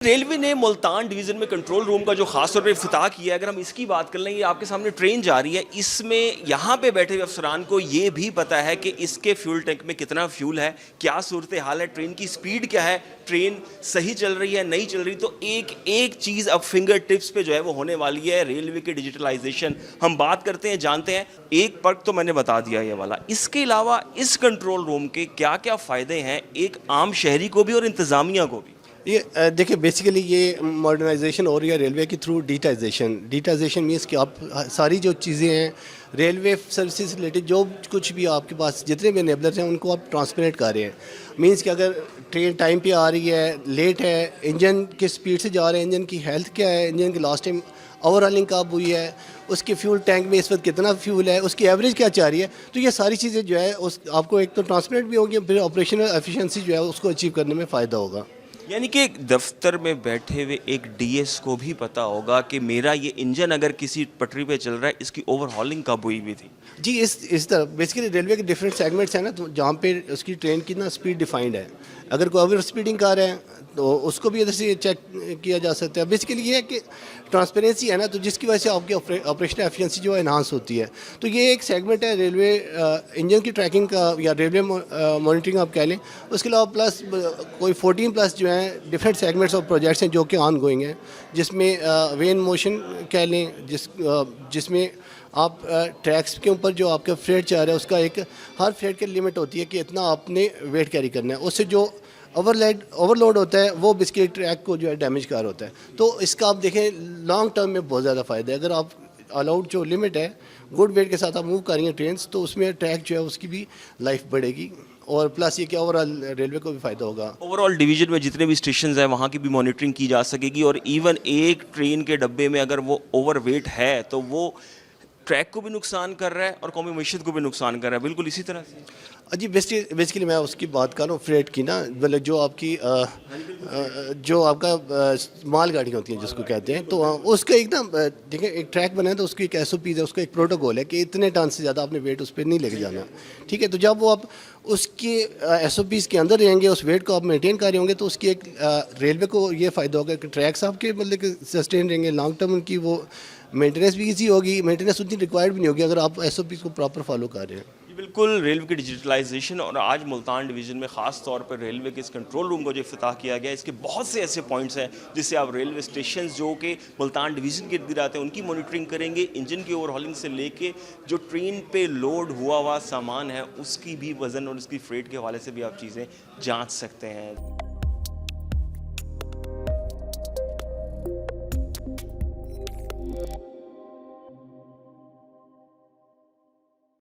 Railway ने Multan division में control room का जो खास तौर पे इफ्तिताह किया है, अगर हम इसकी बात कर लें, ये आपके सामने ट्रेन जा रही है, इसमें यहाँ पे बैठे हुए अफसरान को ये भी पता है कि इसके फ्यूल टैंक में कितना फ्यूल है, क्या सूरत हाल है, ट्रेन की स्पीड क्या है, ट्रेन सही चल रही है नहीं चल रही। तो एक एक चीज़ अब फिंगर टिप्स पे जो है वो होने वाली है, रेलवे की डिजिटलाइजेशन। हम बात करते हैं, जानते हैं। एक पर्क तो मैंने बता दिया ये वाला, इसके अलावा इस कंट्रोल रूम के क्या क्या फ़ायदे हैं एक आम शहरी को भी और इंतज़ामिया को भी। ये देखिए, बेसिकली ये मॉडर्नाइजेशन हो रही है रेलवे की थ्रू डिजिटाइजेशन मीन्स कि आप सारी जो चीज़ें हैं रेलवे सर्विसेज रिलेटेड, जो कुछ भी आपके पास जितने भी एनेबलर्स हैं उनको आप ट्रांसपेरेंट कर रहे हैं। मीन्स कि अगर ट्रेन टाइम पे आ रही है, लेट है, इंजन किस स्पीड से जा रहे हैं, इंजन की हेल्थ क्या है, इंजन की लास्ट टाइम ओवरऑलिंग कब हुई है, उसके फ्यूल टैंक में इस वक्त कितना फ्यूल है, उसकी एवरेज क्या चाह रही है। तो ये सारी चीज़ें जो है उस आपको एक तो ट्रांसपेरेंट भी होगी, फिर ऑपरेशनल एफिशिएंसी जो है उसको अचीव करने में फ़ायदा होगा। यानी कि दफ्तर में बैठे हुए एक डीएस को भी पता होगा कि मेरा ये इंजन अगर किसी पटरी पे चल रहा है, इसकी ओवरहॉलिंग कब हुई भी थी। जी, इस तरह बेसिकली रेलवे के डिफरेंट सेगमेंट्स हैं ना, तो जहाँ पे उसकी ट्रेन की ना स्पीड डिफाइंड है। अगर कोई ओवर स्पीडिंग कार है तो उसको भी इधर से चेक किया जा सकता है। बेसिकली ये है कि ट्रांसपेरेंसी है ना, तो जिसकी वजह से आपकी ऑपरेशनल एफिशिएंसी जो है इन्हांस होती है। तो ये एक सेगमेंट है रेलवे इंजन की ट्रैकिंग का या रेलवे मॉनिटरिंग आप कह लें। उसके अलावा प्लस कोई 14 प्लस जो हैं डिफरेंट सेगमेंट्स और प्रोजेक्ट्स हैं जो कि ऑन गोइंग हैं, जिसमें वेन मोशन कह लें, जिसमें आप ट्रैक्स के ऊपर जो आपका फ्रेट चाह रहा है उसका एक हर फ्रेट की लिमिट होती है कि इतना आपने वेट कैरी करना है। उससे जो ओवरलोड होता है वो बेसिकली ट्रैक को जो है डैमेज कर होता है। तो इसका आप देखें लॉन्ग टर्म में बहुत ज़्यादा फ़ायदा है। अगर आप अलाउड जो लिमिट है गुड वेट के साथ आप मूव कर रही हैं ट्रेन, तो उसमें ट्रैक जो है उसकी भी लाइफ बढ़ेगी और प्लस ये कि ओवरऑल रेलवे को भी फ़ायदा होगा। ओवरऑल डिवीजन में जितने भी स्टेशन हैं वहाँ की भी मॉनिटरिंग की जा सकेगी, और इवन एक ट्रेन के डब्बे में अगर वो ओवरवेट है तो वो ट्रैक को भी नुकसान कर रहा है और कौमी मईशत को भी नुकसान कर रहा है। बिल्कुल इसी तरह से जी, बेसिकली मैं उसकी बात कर रहा हूँ फ्रेट की ना, मतलब जो आपकी जो आपका माल गाड़ियाँ होती हैं जिसको कहते हैं, तो उसका एक ना देखें एक ट्रैक बना है तो उसकी एक SOPs है, उसका एक प्रोटोकॉल है कि इतने टन से ज़्यादा आपने वेट उस पर नहीं लेके जाना। ठीक है, तो जब वो आप उसके SOPs के अंदर रहेंगे, उस वेट को आप मेंटेन कर रहे होंगे, तो उसकी एक रेलवे को ये फ़ायदा होगा कि ट्रैक्स आपके मतलब कि सस्टेन रहेंगे, लॉन्ग टर्म उनकी वो मेंटेनेंस भी ईजी होगी, मेंटेनेंस उतनी रिक्वायर्ड भी नहीं होगी अगर आप SOPs को प्रॉपर फॉलो कर रहे हैं। बिल्कुल रेलवे की डिजिटलाइजेशन, और आज मुल्तान डिवीज़न में ख़ास तौर पर रेलवे के इस कंट्रोल रूम को जो इफ्तिताह किया गया, इसके बहुत से ऐसे पॉइंट्स हैं जिससे आप रेलवे स्टेशन जो कि मुल्तान डिवीज़न के इर्द गिर्द आते हैं उनकी मॉनिटरिंग करेंगे। इंजन की ओवरहॉलिंग से लेके जो ट्रेन पे लोड हुआ सामान है उसकी भी वज़न और उसकी फ्रेट के हवाले से भी आप चीज़ें जाँच सकते हैं।